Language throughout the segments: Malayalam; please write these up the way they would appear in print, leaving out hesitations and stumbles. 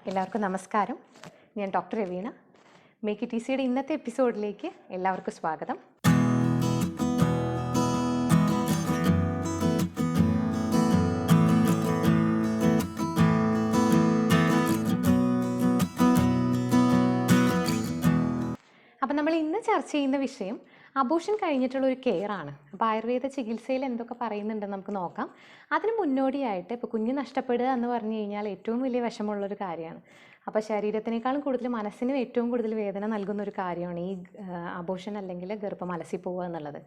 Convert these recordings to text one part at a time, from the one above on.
എല്ലാവർക്കും നമസ്കാരം. ഞാൻ ഡോക്ടർ രവീണ. മേക്ക് ഇറ്റ് ഈസിയുടെ ഇന്നത്തെ എപ്പിസോഡിലേക്ക് എല്ലാവർക്കും സ്വാഗതം. അപ്പം നമ്മൾ ഇന്ന് ചർച്ച ചെയ്യുന്ന വിഷയം അബോർഷൻ കഴിഞ്ഞിട്ടുള്ള ഒരു കെയർ ആണ്. അപ്പോൾ ആയുർവേദ ചികിത്സയിൽ എന്തൊക്കെ പറയുന്നുണ്ടെന്ന് നമുക്ക് നോക്കാം. അതിന് മുന്നോടിയായിട്ട് ഇപ്പോൾ കുഞ്ഞ് നഷ്ടപ്പെടുക എന്ന് പറഞ്ഞു കഴിഞ്ഞാൽ ഏറ്റവും വലിയ വിഷമമുള്ളൊരു കാര്യമാണ്. അപ്പോൾ ശരീരത്തിനേക്കാളും കൂടുതൽ മനസ്സിനും ഏറ്റവും കൂടുതൽ വേദന നൽകുന്ന ഒരു കാര്യമാണ് ഈ അബോർഷൻ അല്ലെങ്കിൽ ഗർഭം അലസിപ്പോവുക എന്നുള്ളത്.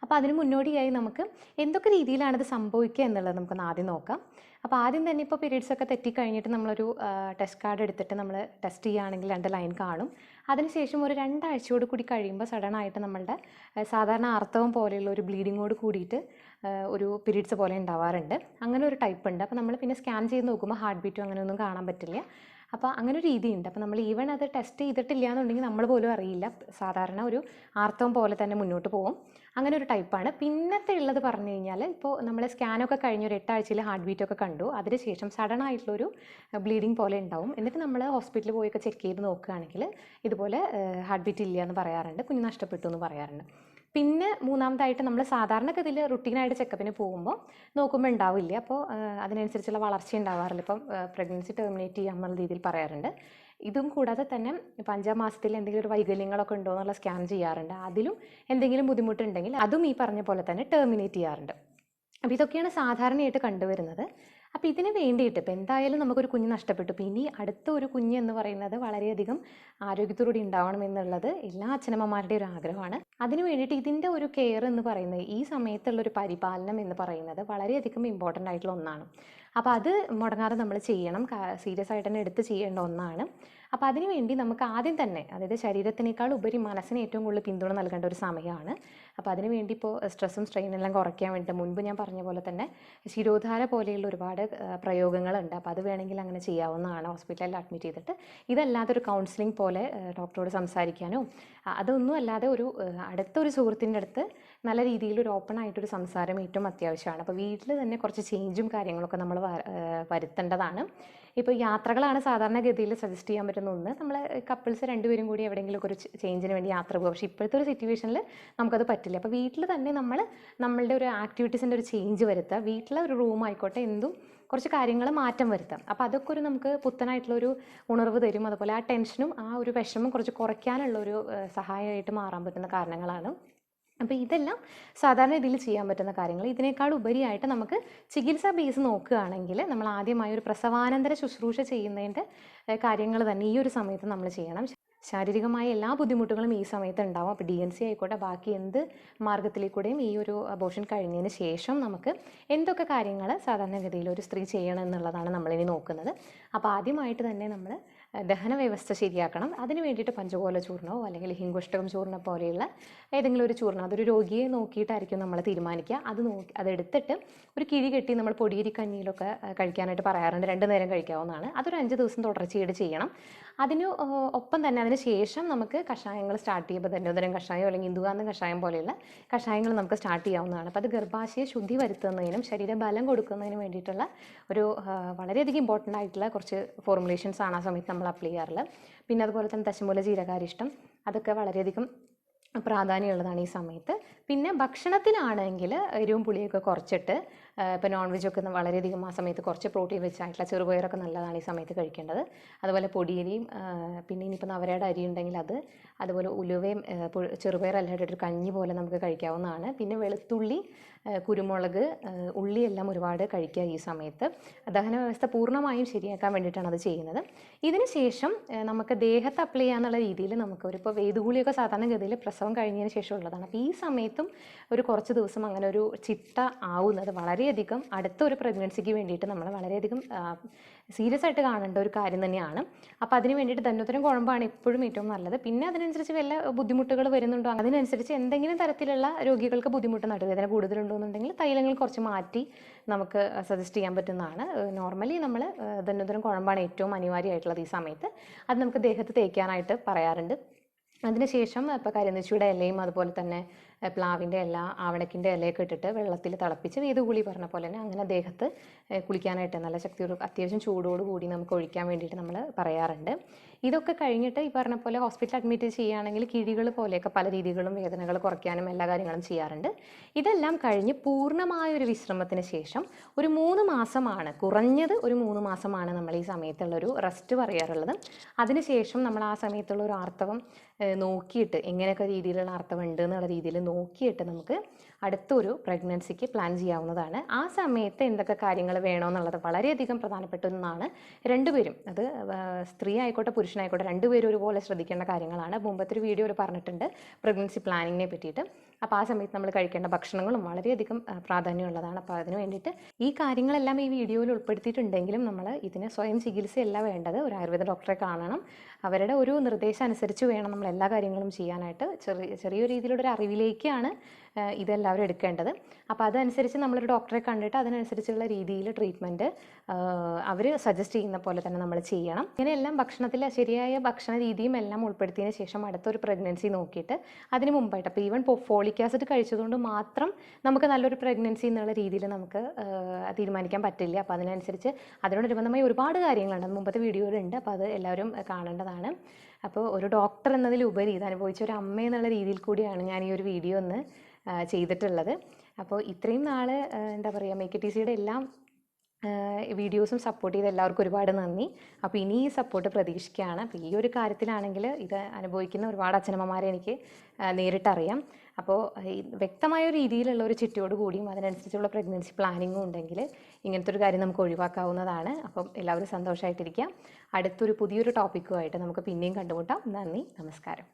അപ്പോൾ അതിന് മുന്നോടിയായി നമുക്ക് എന്തൊക്കെ രീതിയിലാണിത് സംഭവിക്കുക എന്നുള്ളത് നമുക്കൊന്ന് ആദ്യം നോക്കാം. അപ്പോൾ ആദ്യം തന്നെ ഇപ്പോൾ പീരീഡ്സ് ഒക്കെ തെറ്റിക്കഴിഞ്ഞിട്ട് നമ്മളൊരു ടെസ്റ്റ് കാർഡ് എടുത്തിട്ട് നമ്മൾ ടെസ്റ്റ് ചെയ്യുകയാണെങ്കിൽ 2 ലൈൻ കാണും. അതിനുശേഷം ഒരു 2 ആഴ്ചയോട് കൂടി കഴിയുമ്പോൾ സഡനായിട്ട് നമ്മളുടെ സാധാരണ ആർത്തവം പോലെയുള്ള ഒരു ബ്ലീഡിങ്ങോട് കൂടിയിട്ട് ഒരു പീരീഡ്സ് പോലെ ഉണ്ടാവാറുണ്ട്. അങ്ങനെ ഒരു ടൈപ്പ് ഉണ്ട്. അപ്പോൾ നമ്മൾ പിന്നെ സ്കാൻ ചെയ്ത് നോക്കുമ്പോൾ ഹാർട്ട് ബീറ്റും അങ്ങനെയൊന്നും കാണാൻ പറ്റില്ല. അപ്പോൾ അങ്ങനെ ഒരു രീതിയുണ്ട്. അപ്പോൾ നമ്മൾ ഈവൻ അത് ടെസ്റ്റ് ചെയ്തിട്ടില്ല എന്നുണ്ടെങ്കിൽ നമ്മൾ പോലും അറിയില്ല. സാധാരണ ഒരു ആർത്തവം പോലെ തന്നെ മുന്നോട്ട് പോകും. അങ്ങനെ ഒരു ടൈപ്പാണ്. പിന്നത്തെ ഉള്ളത് പറഞ്ഞു കഴിഞ്ഞാൽ ഇപ്പോൾ നമ്മൾ സ്കാനൊക്കെ കഴിഞ്ഞ് ഒരു 8 ആഴ്ചയിൽ ഹാർട്ട് ബീറ്റൊക്കെ കണ്ടു. അതിനുശേഷം സഡൻ ആയിട്ടുള്ളൊരു ബ്ലീഡിങ് പോലെ ഉണ്ടാവും. എന്നിട്ട് നമ്മൾ ഹോസ്പിറ്റലിൽ പോയൊക്കെ ചെക്ക് ചെയ്ത് നോക്കുകയാണെങ്കിൽ ഇതുപോലെ ഹാർട്ട് ബീറ്റ് ഇല്ല എന്ന് പറയാറുണ്ട്, കുഞ്ഞ് നഷ്ടപ്പെട്ടു എന്ന് പറയാറുണ്ട്. പിന്നെ മൂന്നാമതായിട്ട് നമ്മൾ സാധാരണഗതിയിൽ റുട്ടീനായിട്ട് ചെക്കപ്പിന് പോകുമ്പോൾ നോക്കുമ്പോൾ ഉണ്ടാവില്ല. അപ്പോൾ അതിനനുസരിച്ചുള്ള വളർച്ച ഉണ്ടാവാറില്ല. ഇപ്പം പ്രഗ്നൻസി ടെർമിനേറ്റ് ചെയ്യാമെന്നുള്ള രീതിയിൽ പറയാറുണ്ട്. ഇതും കൂടാതെ തന്നെ 5-ാം മാസത്തിൽ എന്തെങ്കിലും ഒരു വൈകല്യങ്ങളൊക്കെ ഉണ്ടോ എന്നുള്ള സ്കാൻ ചെയ്യാറുണ്ട്. അതിലും എന്തെങ്കിലും ബുദ്ധിമുട്ടുണ്ടെങ്കിൽ അതും ഈ പറഞ്ഞ പോലെ തന്നെ ടെർമിനേറ്റ് ചെയ്യാറുണ്ട്. അപ്പോൾ ഇതൊക്കെയാണ് സാധാരണയായിട്ട് കണ്ടുവരുന്നത്. അപ്പോൾ ഇതിന് വേണ്ടിയിട്ട് ഇപ്പോൾ എന്തായാലും നമുക്കൊരു കുഞ്ഞ് നഷ്ടപ്പെട്ടു. അപ്പോൾ ഇനി അടുത്ത ഒരു കുഞ്ഞ് എന്ന് പറയുന്നത് വളരെയധികം ആരോഗ്യത്തോടുകൂടി ഉണ്ടാവണം എന്നുള്ളത് എല്ലാ അച്ഛനമ്മമാരുടെയും ഒരു ആഗ്രഹമാണ്. അതിന് വേണ്ടിയിട്ട് ഇതിൻ്റെ ഒരു കെയർ എന്ന് പറയുന്നത്, ഈ സമയത്തുള്ളൊരു പരിപാലനം എന്ന് പറയുന്നത് വളരെയധികം ഇമ്പോർട്ടൻ്റ് ആയിട്ടുള്ള ഒന്നാണ്. അപ്പോൾ അത് മുടങ്ങാതെ നമ്മൾ ചെയ്യണം, സീരിയസ് ആയിട്ട് തന്നെ എടുത്ത് ചെയ്യേണ്ട ഒന്നാണ്. അപ്പോൾ അതിനുവേണ്ടി നമുക്ക് ആദ്യം തന്നെ, അതായത് ശരീരത്തിനേക്കാൾ ഉപരി മനസ്സിന് ഏറ്റവും കൂടുതൽ പിന്തുണ നൽകേണ്ട ഒരു സമയമാണ്. അപ്പോൾ അതിനുവേണ്ടി ഇപ്പോൾ സ്ട്രെസ്സും സ്ട്രെയിനെല്ലാം കുറയ്ക്കാൻ വേണ്ടി മുൻപ് ഞാൻ പറഞ്ഞ പോലെ തന്നെ ശിരോധാര പോലെയുള്ള ഒരുപാട് പ്രയോഗങ്ങളുണ്ട്. അപ്പോൾ അത് വേണമെങ്കിൽ അങ്ങനെ ചെയ്യാവുന്നതാണ് ഹോസ്പിറ്റലിൽ അഡ്മിറ്റ് ചെയ്തിട്ട്. ഇതല്ലാതെ ഒരു കൗൺസിലിംഗ് പോലെ ഡോക്ടറോട് സംസാരിക്കാനോ അതൊന്നും അല്ലാതെ ഒരു അടുത്തൊരു സുഹൃത്തിൻ്റെ അടുത്ത് നല്ല രീതിയിൽ ഒരു ഓപ്പൺ ആയിട്ടൊരു സംസാരം ഏറ്റവും അത്യാവശ്യമാണ്. അപ്പോൾ വീട്ടിൽ തന്നെ കുറച്ച് ചേഞ്ചും കാര്യങ്ങളൊക്കെ നമ്മൾ വരുത്തേണ്ടതാണ്. ഇപ്പോൾ യാത്രകളാണ് സാധാരണഗതിയിൽ സജസ്റ്റ് ചെയ്യാൻ പറ്റുന്ന ഒന്ന്. നമ്മൾ കപ്പിൾസ് 2 പേരും കൂടി എവിടെയെങ്കിലുമൊക്കെ ഒരു ചേഞ്ചിന് വേണ്ടി യാത്ര പോകും. പക്ഷേ ഇപ്പോഴത്തെ ഒരു സിറ്റുവേഷനിൽ നമുക്കത് പറ്റില്ല. അപ്പോൾ വീട്ടിൽ തന്നെ നമ്മളുടെ ഒരു ആക്ടിവിറ്റീസിൻ്റെ ഒരു ചേഞ്ച് വരുത്തുക. വീട്ടിലെ ഒരു റൂം ആയിക്കോട്ടെ എന്തും കുറച്ച് കാര്യങ്ങൾ മാറ്റം വരുത്താം. അപ്പോൾ അതൊക്കെ ഒരു നമുക്ക് പുത്തനായിട്ടുള്ളൊരു ഉണർവ് തരും. അതുപോലെ ആ ടെൻഷനും ആ ഒരു വിഷമം കുറച്ച് കുറയ്ക്കാനുള്ളൊരു സഹായമായിട്ട് മാറാൻ പറ്റുന്ന കാരണങ്ങളാണ്. അപ്പോൾ ഇതെല്ലാം സാധാരണ രീതിയിൽ ചെയ്യാൻ പറ്റുന്ന കാര്യങ്ങൾ. ഇതിനേക്കാൾ ഉപരിയായിട്ട് നമുക്ക് ചികിത്സാ ബേസ് നോക്കുകയാണെങ്കിൽ നമ്മൾ ആദ്യമായി ഒരു പ്രസവാനന്തര ശുശ്രൂഷ ചെയ്യുന്നതിൻ്റെ കാര്യങ്ങൾ തന്നെ ഈ ഒരു സമയത്ത് നമ്മൾ ചെയ്യണം. ശാരീരികമായ എല്ലാ ബുദ്ധിമുട്ടുകളും ഈ സമയത്ത് ഉണ്ടാവും. അപ്പോൾ DNC ആയിക്കോട്ടെ ബാക്കി എന്ത് മാർഗത്തിലേക്കൂടെയും ഈ ഒരു അബോർഷൻ കഴിഞ്ഞതിന് ശേഷം നമുക്ക് എന്തൊക്കെ കാര്യങ്ങൾ സാധാരണഗതിയിൽ ഒരു സ്ത്രീ ചെയ്യണം എന്നുള്ളതാണ് നമ്മളിനി നോക്കുന്നത്. അപ്പോൾ ആദ്യമായിട്ട് തന്നെ നമ്മൾ ദഹന വ്യവസ്ഥ ശരിയാക്കണം. അതിന് വേണ്ടിയിട്ട് പഞ്ചകോല ചൂർണമോ അല്ലെങ്കിൽ ഹിങ്കുഷ്ടകം ചൂർണ്ണം പോലെയുള്ള ഏതെങ്കിലും ഒരു ചൂർണ്ണം, അതൊരു രോഗിയെ നോക്കിയിട്ടായിരിക്കും നമ്മൾ തീരുമാനിക്കുക. അതെടുത്തിട്ട് ഒരു കിഴി കെട്ടി നമ്മൾ പൊടിയരി കഞ്ഞിയിലൊക്കെ കഴിക്കാനായിട്ട് പറയാറുണ്ട്. 2 നേരം കഴിക്കാവുന്നതാണ്. അതൊരു 5 ദിവസം തുടർച്ചയായിട്ട് ചെയ്യണം. ഒപ്പം തന്നെ അതിന് ശേഷം നമുക്ക് കഷായങ്ങൾ സ്റ്റാർട്ട് ചെയ്യുമ്പോൾ ധന്വന്തരം കഷായം അല്ലെങ്കിൽ ഇന്ദുകാന്തം കഷായം പോലെയുള്ള കഷായങ്ങൾ നമുക്ക് സ്റ്റാർട്ട് ചെയ്യാവുന്നതാണ്. അപ്പോൾ അത് ഗർഭാശയ ശുദ്ധി വരുത്തുന്നതിനും ശരീരബലം കൊടുക്കുന്നതിനും വേണ്ടിയിട്ടുള്ള ഒരു വളരെയധികം ഇമ്പോർട്ടൻ്റ് ആയിട്ടുള്ള കുറച്ച് ഫോർമുലേഷൻസ് ആണ് ആ സമയത്ത് നമ്മൾ അപ്ലൈ ചെയ്യാറുള്ളത്. പിന്നെ അതുപോലെ തന്നെ ദശമൂല ജീരകാരിഷ്ടം, അതൊക്കെ വളരെയധികം പ്രാധാന്യമുള്ളതാണ് ഈ സമയത്ത്. പിന്നെ ഭക്ഷണത്തിലാണെങ്കിൽ എരിവും പുളിയൊക്കെ കുറച്ചിട്ട്, ഇപ്പോൾ നോൺ വെജൊക്കെ വളരെയധികം ആ സമയത്ത് കുറച്ച് പ്രോട്ടീൻ വെച്ചായിട്ടുള്ള ചെറുപയറൊക്കെ നല്ലതാണ് ഈ സമയത്ത് കഴിക്കേണ്ടത്. അതുപോലെ പൊടിയരിയും പിന്നെ ഇനിയിപ്പോൾ നവരയുടെ അരി ഉണ്ടെങ്കിൽ അത്, അതുപോലെ ഉലുവയും ചെറുപയറെല്ലാം ഇട്ടിട്ട് കഞ്ഞി പോലെ നമുക്ക് കഴിക്കാവുന്നതാണ്. പിന്നെ വെളുത്തുള്ളി, കുരുമുളക്, ഉള്ളിയെല്ലാം ഒരുപാട് കഴിക്കുക ഈ സമയത്ത്. ദഹന വ്യവസ്ഥ പൂർണ്ണമായും ശരിയാക്കാൻ വേണ്ടിയിട്ടാണ് അത് ചെയ്യുന്നത്. ഇതിന് ശേഷം നമുക്ക് ദേഹത്ത് അപ്ലൈ ചെയ്യാന്നുള്ള രീതിയിൽ ഇപ്പോൾ വേദുകൂലിയൊക്കെ സാധാരണഗതിയിൽ പ്രസവം കഴിഞ്ഞതിന് ശേഷം ഉള്ളതാണ്. അപ്പോൾ ഈ സമയത്തും ഒരു കുറച്ച് ദിവസം അങ്ങനെ ഒരു ചിട്ട ആവുന്നത് വളരെയധികം അടുത്തൊരു പ്രഗ്നൻസിക്ക് വേണ്ടിയിട്ട് നമ്മൾ വളരെയധികം സീരിയസ് ആയിട്ട് കാണേണ്ട ഒരു കാര്യം തന്നെയാണ്. അപ്പോൾ അതിന് വേണ്ടിയിട്ട് ധന്വന്തരം കുഴമ്പാണ് എപ്പോഴും ഏറ്റവും നല്ലത്. പിന്നെ അതിനനുസരിച്ച് വല്ല ബുദ്ധിമുട്ടുകൾ വരുന്നുണ്ടോ, അതിനനുസരിച്ച് എന്തെങ്കിലും തരത്തിലുള്ള രോഗികൾക്ക് ബുദ്ധിമുട്ട് നടുവേദന കൂടുതലുണ്ടോ എന്നുണ്ടെങ്കിൽ തൈലങ്ങൾ കുറച്ച് മാറ്റി നമുക്ക് സജസ്റ്റ് ചെയ്യാൻ പറ്റുന്നതാണ്. നോർമലി നമ്മൾ ധന്വന്തരം കുഴമ്പാണ് ഏറ്റവും അനിവാര്യമായിട്ടുള്ളത് ഈ സമയത്ത്. അത് നമുക്ക് ദേഹത്ത് തേക്കാനായിട്ട് പറയാറുണ്ട്. അതിനുശേഷം ഇപ്പോൾ കരിനെച്ചിയുടെ ഇലയും അതുപോലെ തന്നെ പ്ലാവിൻ്റെ ഇല, ആവണക്കിൻ്റെ ഇലയൊക്കെ ഇട്ടിട്ട് വെള്ളത്തിൽ തിളപ്പിച്ച് വേദുകുളി പറഞ്ഞ പോലെ തന്നെ അങ്ങനെ ദേഹത്ത് കുളിക്കാനായിട്ട് നല്ല ശക്തിയോട് അത്യാവശ്യം ചൂടോട് കൂടി നമുക്ക് ഒഴിക്കാൻ വേണ്ടിയിട്ട് നമ്മൾ പറയാറുണ്ട്. ഇതൊക്കെ കഴിഞ്ഞിട്ട് ഈ പറഞ്ഞ പോലെ ഹോസ്പിറ്റൽ അഡ്മിറ്റ് ചെയ്യുകയാണെങ്കിൽ കിഴികൾ പോലെയൊക്കെ പല രീതികളും വേദനകൾ കുറയ്ക്കാനും എല്ലാ കാര്യങ്ങളും ചെയ്യാറുണ്ട്. ഇതെല്ലാം കഴിഞ്ഞ് പൂർണ്ണമായ ഒരു വിശ്രമത്തിന് ശേഷം ഒരു 3 മാസമാണ്, കുറഞ്ഞത് ഒരു 3 മാസമാണ് നമ്മൾ ഈ സമയത്തുള്ളൊരു റെസ്റ്റ് പറയാറുള്ളത്. അതിനുശേഷം നമ്മൾ ആ സമയത്തുള്ള ഒരു ആർത്തവം നോക്കിയിട്ട് എങ്ങനെയൊക്കെ രീതിയിലുള്ള ആർത്തവം ഉണ്ട് എന്നുള്ള രീതിയിൽ നോക്കിയിട്ട് നമുക്ക് അടുത്തൊരു പ്രഗ്നൻസിക്ക് പ്ലാൻ ചെയ്യാവുന്നതാണ്. ആ സമയത്ത് എന്തൊക്കെ കാര്യങ്ങൾ വേണമെന്നുള്ളത് വളരെയധികം പ്രധാനപ്പെട്ട ഒന്നാണ്. രണ്ടുപേരും, അത് സ്ത്രീ ആയിക്കോട്ടെ പുരുഷനായിക്കോട്ടെ, രണ്ടുപേരും ഒരുപോലെ ശ്രദ്ധിക്കേണ്ട കാര്യങ്ങളാണ്. മുമ്പത്തെ ഒരു വീഡിയോയിൽ പറഞ്ഞിട്ടുണ്ട് പ്രഗ്നൻസി പ്ലാനിങ്ങിനെ പറ്റിയിട്ട്. അപ്പോൾ ആ സമയത്ത് നമ്മൾ കഴിക്കേണ്ട ഭക്ഷണങ്ങളും വളരെയധികം പ്രാധാന്യമുള്ളതാണ്. അപ്പോൾ അതിന് വേണ്ടിയിട്ട് ഈ കാര്യങ്ങളെല്ലാം ഈ വീഡിയോയിൽ ഉൾപ്പെടുത്തിയിട്ടുണ്ടെങ്കിലും നമ്മൾ ഇതിന് സ്വയം ചികിത്സയല്ല വേണ്ടത്. ഒരു ആയുർവേദ ഡോക്ടറെ കാണണം. അവരുടെ ഒരു നിർദ്ദേശം അനുസരിച്ച് വേണം നമ്മൾ എല്ലാ കാര്യങ്ങളും ചെയ്യാനായിട്ട്. ചെറിയ രീതിയിലുള്ളൊരു അറിവിലേക്കാണ് ഇതെല്ലാവരും എടുക്കേണ്ടത്. അപ്പോൾ അതനുസരിച്ച് നമ്മളൊരു ഡോക്ടറെ കണ്ടിട്ട് അതിനനുസരിച്ചുള്ള രീതിയിൽ ട്രീറ്റ്മെൻറ്റ് അവർ സജസ്റ്റ് ചെയ്യുന്ന പോലെ തന്നെ നമ്മൾ ചെയ്യണം. ഇങ്ങനെയെല്ലാം ഭക്ഷണത്തിൽ ശരിയായ ഭക്ഷണ രീതിയും എല്ലാം ഉൾപ്പെടുത്തിയതിന് ശേഷം അടുത്തൊരു പ്രഗ്നൻസി നോക്കിയിട്ട് അതിന് മുമ്പായിട്ട്, അപ്പോൾ ഈവൻ ഫോളിക് ആസിഡ് കഴിച്ചതുകൊണ്ട് മാത്രം നമുക്ക് നല്ലൊരു പ്രഗ്നൻസി എന്നുള്ള രീതിയിൽ നമുക്ക് തീരുമാനിക്കാൻ പറ്റില്ല. അപ്പോൾ അതിനനുസരിച്ച് അതിനോടനുബന്ധമായി ഒരുപാട് കാര്യങ്ങളുണ്ട്, മുമ്പത്തെ വീഡിയോയിലുണ്ട്. അപ്പോൾ അത് എല്ലാവരും കാണേണ്ടതാണ്. അപ്പോൾ ഒരു ഡോക്ടർ എന്നതിലുപരി ഇത് അനുഭവിച്ച ഒരു അമ്മ എന്നുള്ള രീതിയിൽ കൂടിയാണ് ഞാൻ ഈ ഒരു വീഡിയോ ഒന്ന് ചെയ്തിട്ടുള്ളത്. അപ്പോൾ ഇത്രയും നാൾ എന്താ പറയുക, മേക്ക് ഇറ്റ് ഈസിയുടെ എല്ലാം വീഡിയോസും സപ്പോർട്ട് ചെയ്ത് എല്ലാവർക്കും ഒരുപാട് നന്ദി. അപ്പോൾ ഇനി ഈ സപ്പോർട്ട് പ്രതീക്ഷിക്കുകയാണ്. അപ്പോൾ ഈ ഒരു കാര്യത്തിലാണെങ്കിൽ ഇത് അനുഭവിക്കുന്ന ഒരുപാട് അച്ഛനമ്മമാരെ എനിക്ക് നേരിട്ടറിയാം. അപ്പോൾ വ്യക്തമായ ഒരു രീതിയിലുള്ള ഒരു ചിട്ടയോട് കൂടിയും അതിനനുസരിച്ചുള്ള പ്രഗ്നൻസി പ്ലാനിങ്ങും ഉണ്ടെങ്കിൽ ഇങ്ങനത്തെ ഒരു കാര്യം നമുക്ക് ഒഴിവാക്കാവുന്നതാണ്. അപ്പം എല്ലാവരും സന്തോഷമായിട്ടിരിക്കാം. അടുത്തൊരു പുതിയൊരു ടോപ്പിക്കുമായിട്ട് നമുക്ക് പിന്നെയും കണ്ടുമുട്ടാം. നന്ദി, നമസ്കാരം.